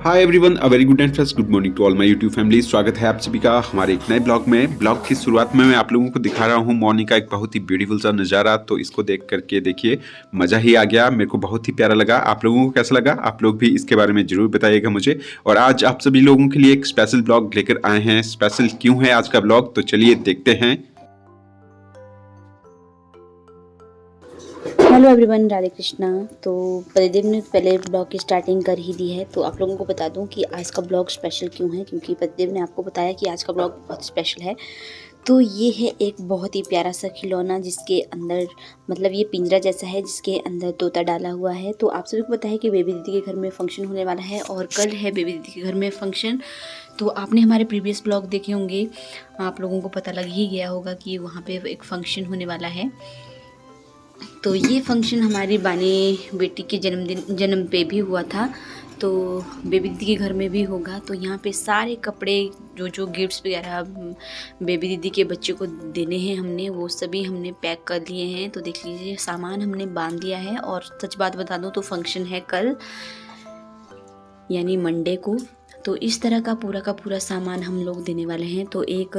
Hi everyone, a very good and first good morning to all my YouTube family. स्वागत है आप सभी का हमारे एक नए ब्लॉग में। ब्लॉग की शुरुआत में मैं आप लोगों को दिखा रहा हूँ मॉर्निंग का एक बहुत ही ब्यूटीफुल सा नज़ारा। तो इसको देख करके देखिए, मज़ा ही आ गया। मेरे को बहुत ही प्यारा लगा। आप लोगों को कैसा लगा? आप लोग भी इसके बारे में ज़रूर बताइएगा मुझे। और आज आप सभी लोगों के लिए एक स्पेशल ब्लॉग लेकर आए हैं। स्पेशल क्यों है आज का ब्लॉग, तो चलिए देखते हैं। Hello everyone, Radhe Krishna. तो प्रतिदेव ने पहले ब्लॉग की स्टार्टिंग कर ही दी है, तो आप लोगों को बता दूं कि आज का ब्लॉग स्पेशल क्यों है, क्योंकि प्रतिदेव ने आपको बताया कि आज का ब्लॉग बहुत स्पेशल है। तो ये है एक बहुत ही प्यारा सा खिलौना जिसके अंदर मतलब ये पिंजरा जैसा है जिसके अंदर तोता डाला हुआ है। तो आप सभी को पता है कि बेबी दीदी के घर में फंक्शन होने वाला है और कल है बेबी दीदी के घर में फंक्शन। तो आपने हमारे प्रीवियस ब्लॉग देखे होंगे, आप लोगों को पता लग ही गया होगा कि वहाँ पे एक फंक्शन होने वाला है। तो ये फंक्शन हमारी बानी बेटी के जन्म पे भी हुआ था, तो बेबी दीदी के घर में भी होगा। तो यहाँ पे सारे कपड़े जो गिफ्ट्स वगैरह बेबी दीदी के बच्चे को देने हैं हमने, वो सभी हमने पैक कर लिए हैं। तो देख लीजिए, सामान हमने बांध दिया है। और सच बात बता दूँ तो फंक्शन है कल, यानी मंडे को। तो इस तरह का पूरा सामान हम लोग देने वाले हैं। तो एक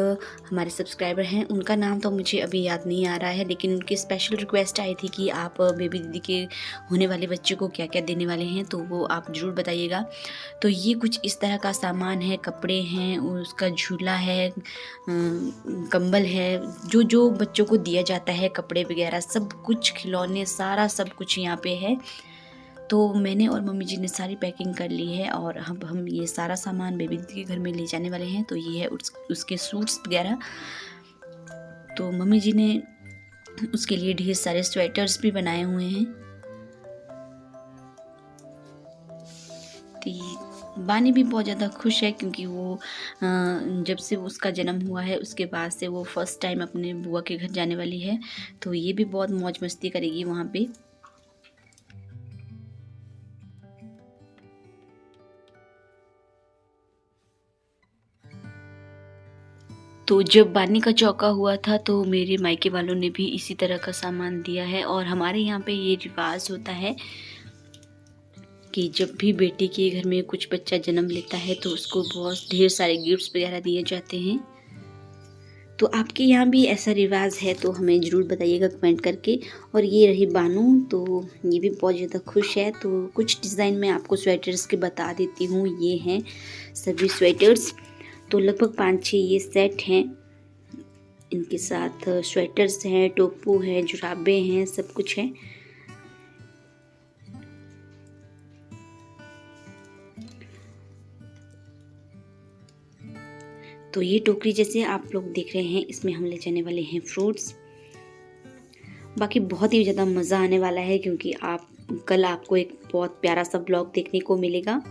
हमारे सब्सक्राइबर हैं, उनका नाम तो मुझे अभी याद नहीं आ रहा है, लेकिन उनकी स्पेशल रिक्वेस्ट आई थी कि आप बेबी दीदी के होने वाले बच्चे को क्या क्या देने वाले हैं, तो वो आप ज़रूर बताइएगा। तो ये कुछ इस तरह का सामान है, कपड़े हैं, उसका झूला है, कंबल है, जो बच्चों को दिया जाता है, कपड़े वगैरह सब कुछ, खिलौने, सारा सब कुछ यहाँ पे है। तो मैंने और मम्मी जी ने सारी पैकिंग कर ली है और अब हम ये सारा सामान बेबी दीदी के घर में ले जाने वाले हैं। तो ये है उसके सूट्स वगैरह। तो मम्मी जी ने उसके लिए ढेर सारे स्वेटर्स भी बनाए हुए हैं। तो बानी भी बहुत ज़्यादा खुश है, क्योंकि वो जब से उसका जन्म हुआ है उसके बाद से वो फर्स्ट टाइम अपने बुआ के घर जाने वाली है। तो ये भी बहुत मौज मस्ती करेगी वहाँ पे। तो जब बानी का चौका हुआ था तो मेरे मायके वालों ने भी इसी तरह का सामान दिया है। और हमारे यहाँ पे ये रिवाज होता है कि जब भी बेटी के घर में कुछ बच्चा जन्म लेता है तो उसको बहुत ढेर सारे गिफ्ट्स वगैरह दिए जाते हैं। तो आपके यहाँ भी ऐसा रिवाज है तो हमें ज़रूर बताइएगा कमेंट करके। और ये रही बानू, तो ये भी बहुत ज़्यादा खुश है। तो कुछ डिज़ाइन मैं आपको स्वेटर्स के बता देती हूँ। ये हैं सभी स्वेटर्स, तो लगभग 5-6 ये सेट हैं। इनके साथ स्वेटर्स हैं, टोपू है, जुराबे हैं, सब कुछ है। तो ये टोकरी जैसे आप लोग देख रहे हैं, इसमें हम ले जाने वाले हैं फ्रूट्स। बाकी बहुत ही ज़्यादा मज़ा आने वाला है, क्योंकि कल आपको एक बहुत प्यारा सा ब्लॉग देखने को मिलेगा।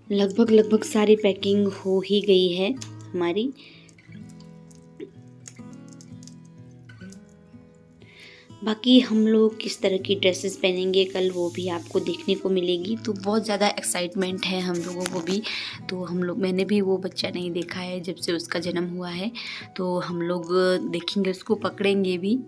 लगभग सारी पैकिंग हो ही गई है हमारी। बाकी हम लोग किस तरह की ड्रेसेस पहनेंगे कल, वो भी आपको देखने को मिलेगी। तो बहुत ज़्यादा एक्साइटमेंट है हम लोगों को भी। तो मैंने भी वो बच्चा नहीं देखा है जब से उसका जन्म हुआ है, तो हम लोग देखेंगे, उसको पकड़ेंगे भी।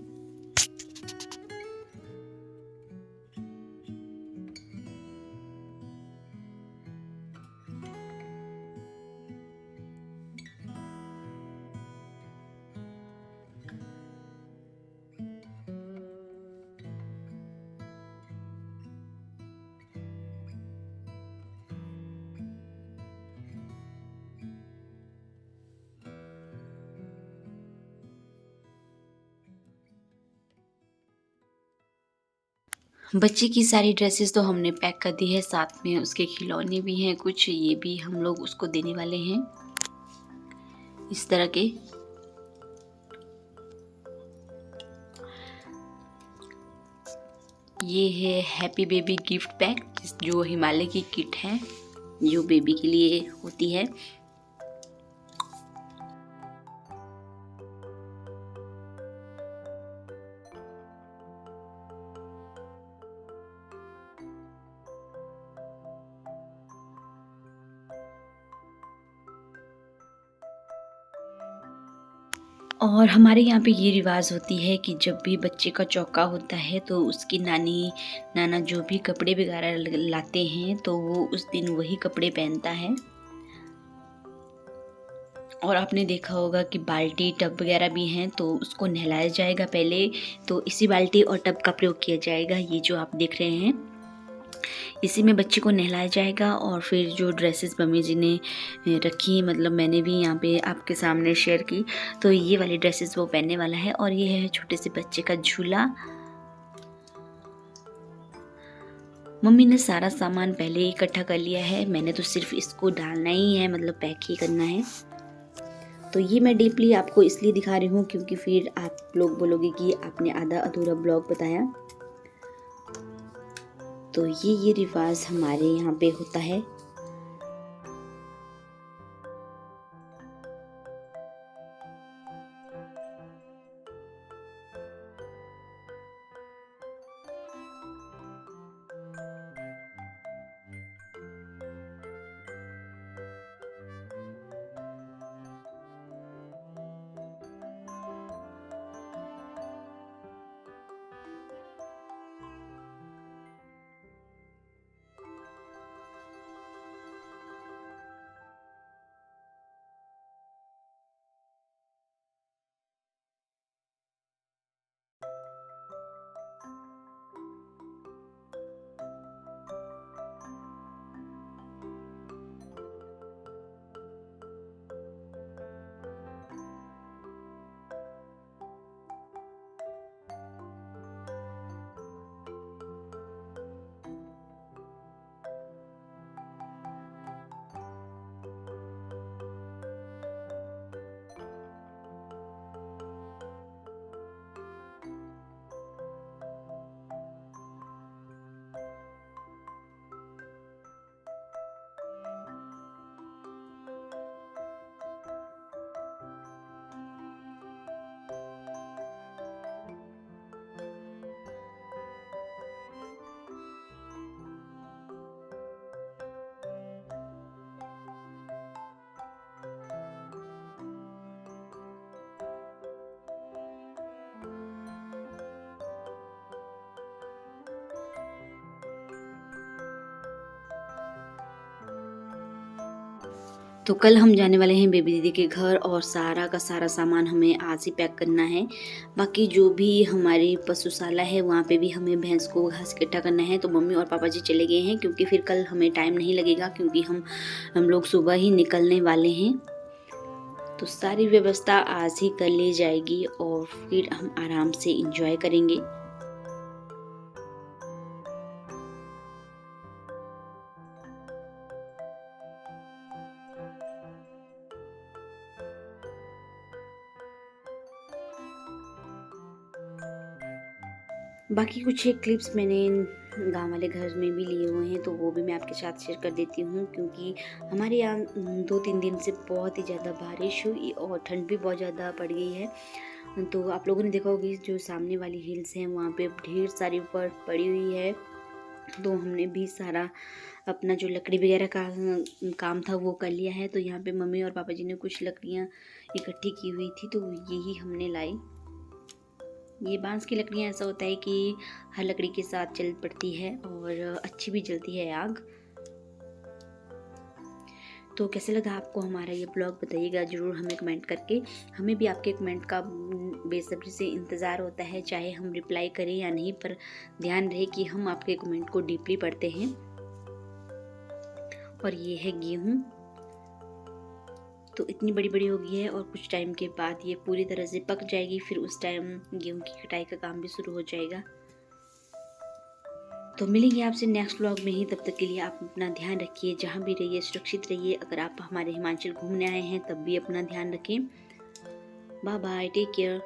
बच्चे की सारी ड्रेसेस तो हमने पैक कर दी है, साथ में उसके खिलौने भी हैं कुछ, ये भी हम लोग उसको देने वाले हैं इस तरह के। ये है हैप्पी बेबी गिफ्ट पैक, जो हिमालय की किट है जो बेबी के लिए होती है। और हमारे यहाँ पे ये रिवाज होती है कि जब भी बच्चे का चौका होता है तो उसकी नानी नाना जो भी कपड़े वगैरह लाते हैं तो वो उस दिन वही कपड़े पहनता है। और आपने देखा होगा कि बाल्टी टब वगैरह भी हैं तो उसको नहलाया जाएगा पहले, तो इसी बाल्टी और टब का प्रयोग किया जाएगा। ये जो आप देख रहे हैं इसी में बच्चे को नहलाया जाएगा। और फिर जो ड्रेसेस मम्मी जी ने रखी, मतलब मैंने भी यहाँ पे आपके सामने शेयर की, तो ये वाली ड्रेसेस वो पहनने वाला है। और ये है छोटे से बच्चे का झूला। मम्मी ने सारा सामान पहले ही इकट्ठा कर लिया है, मैंने तो सिर्फ इसको डालना ही है, मतलब पैक ही करना है। तो ये मैं डीपली आपको इसलिए दिखा रही हूँ क्योंकि फिर आप लोग बोलोगे कि आपने आधा अधूरा ब्लॉग बताया। तो ये रिवाज हमारे यहाँ पे होता है। तो कल हम जाने वाले हैं बेबी दीदी के घर और सारा का सारा सामान हमें आज ही पैक करना है। बाकी जो भी हमारी पशुशाला है वहाँ पे भी हमें भैंस को घास इकट्ठा करना है। तो मम्मी और पापा जी चले गए हैं क्योंकि फिर कल हमें टाइम नहीं लगेगा, क्योंकि हम लोग सुबह ही निकलने वाले हैं। तो सारी व्यवस्था आज ही कर ली जाएगी और फिर हम आराम से इंजॉय करेंगे। बाकी कुछ एक क्लिप्स मैंने गांव वाले घर में भी लिए हुए हैं, तो वो भी मैं आपके साथ शेयर कर देती हूँ। क्योंकि हमारे यहाँ 2-3 दिन से बहुत ही ज़्यादा बारिश हुई और ठंड भी बहुत ज़्यादा पड़ गई है। तो आप लोगों ने देखा होगी जो सामने वाली हिल्स हैं वहाँ पे ढेर सारी बर्फ़ पड़ी हुई है। तो हमने भी सारा अपना जो लकड़ी वगैरह का काम था वो कर लिया है। तो यहाँ पे मम्मी और पापा जी ने कुछ लकड़ियाँ इकट्ठी की हुई थी, तो यही हमने लाई। ये बांस की लकड़ियाँ ऐसा होता है कि हर लकड़ी के साथ चल पड़ती है और अच्छी भी जलती है आग। तो कैसे लगा आपको हमारा ये ब्लॉग, बताइएगा ज़रूर हमें कमेंट करके। हमें भी आपके कमेंट का बेसब्री से इंतज़ार होता है, चाहे हम रिप्लाई करें या नहीं, पर ध्यान रहे कि हम आपके कमेंट को डीपली पढ़ते हैं। और ये है गेहूँ, तो इतनी बड़ी बड़ी हो गई है और कुछ टाइम के बाद ये पूरी तरह से पक जाएगी। फिर उस टाइम गेहूं की कटाई का काम भी शुरू हो जाएगा। तो मिलेंगे आपसे नेक्स्ट व्लॉग में ही, तब तक के लिए आप अपना ध्यान रखिए, जहाँ भी रहिए सुरक्षित रहिए। अगर आप हमारे हिमाचल घूमने आए हैं तब भी अपना ध्यान रखें। Bye bye, take care.